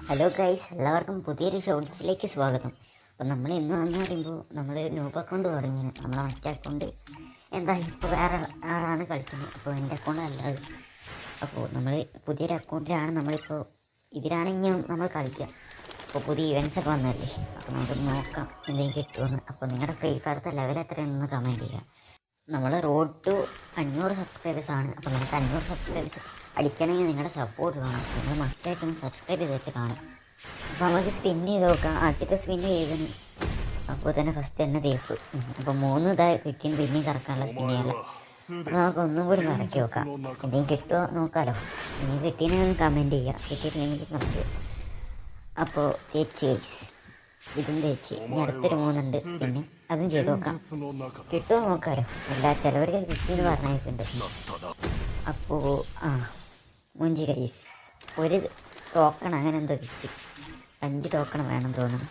Hello guys, എല്ലാവർക്കും പുതിയൊരു ഷോർട്സിലേക്ക് സ്വാഗതം. അപ്പോൾ നമ്മൾ ഇന്ന് വന്ന് പറയുമ്പോൾ നമ്മൾ ന്യൂബ് അക്കൗണ്ട് തുടങ്ങിയാണ്. നമ്മളെ മറ്റേ അക്കൗണ്ട് എന്താ ഇപ്പോൾ വേറെ ആളാണ് കളിക്കുന്നത്. അപ്പോൾ എൻ്റെ അക്കൗണ്ട് അല്ലാതെ അപ്പോൾ നമ്മൾ പുതിയൊരു അക്കൗണ്ടിലാണ് നമ്മളിപ്പോൾ ഇതിലാണെങ്കിൽ നമ്മൾ കളിക്കുക. അപ്പോൾ പുതിയ ഇവൻറ്റ്സ് ഒക്കെ വന്നല്ലേ, അപ്പോൾ നമുക്ക് നോക്കാം എന്തെങ്കിലും കിട്ടുമെന്ന്. അപ്പോൾ നിങ്ങളുടെ ഫ്രീ ഫയർത്തെ ലെവൽ എത്രയാണെന്ന് കമൻറ്റ് ചെയ്യുക. നമ്മൾ റോഡ് ടു 500 സബ്സ്ക്രൈബേഴ്സാണ്. അപ്പോൾ നമുക്ക് 500 സബ്സ്ക്രൈബേഴ്സ് അടിക്കണമെങ്കിൽ നിങ്ങളുടെ സപ്പോർട്ട് വേണം. നിങ്ങൾ മസ്റ്റായിട്ടൊന്ന് സബ്സ്ക്രൈബ് ചെയ്തിട്ട് കാണും. അപ്പോൾ നമുക്ക് സ്പിൻ ചെയ്ത് നോക്കാം. ആദ്യത്തെ സ്പിൻ ചെയ്തതിന് അപ്പോൾ തന്നെ ഫസ്റ്റ് തന്നെ തേപ്പ്. അപ്പോൾ 3 ഇതായി കിട്ടിയും പിന്നെയും കറക്കാനുള്ള സ്പിൻ ചെയ്യാനുള്ള. അപ്പോൾ നമുക്ക് ഒന്നും കൂടി കറക്കി നോക്കാം, എന്തെങ്കിലും കിട്ടുമോ നോക്കാമല്ലോ. ഇനി കിട്ടിയെങ്കിൽ കമൻറ്റ് ചെയ്യുക, കിട്ടിയിട്ടില്ലെങ്കിൽ കമൻറ്റ് ചെയ്യുക. അപ്പോൾ തേച്ച് ഗൈസ്, ഇതും തേച്ച് ഇനി അടുത്തൊരു 3 ഉണ്ട് സ്പിന്ന്, അതും ചെയ്ത് നോക്കാം. കിട്ടുമോ നോക്കാമല്ലോ. എല്ലാ ചിലവർക്ക് കിട്ടിയെന്ന് പറഞ്ഞിട്ടുണ്ട്. അപ്പോൾ മുഞ്ചി ഗൈസ്, ഒരു ടോക്കൺ അങ്ങനെ എന്തോ കിട്ടി. 5 ടോക്കൺ വേണം തോന്നുന്നു.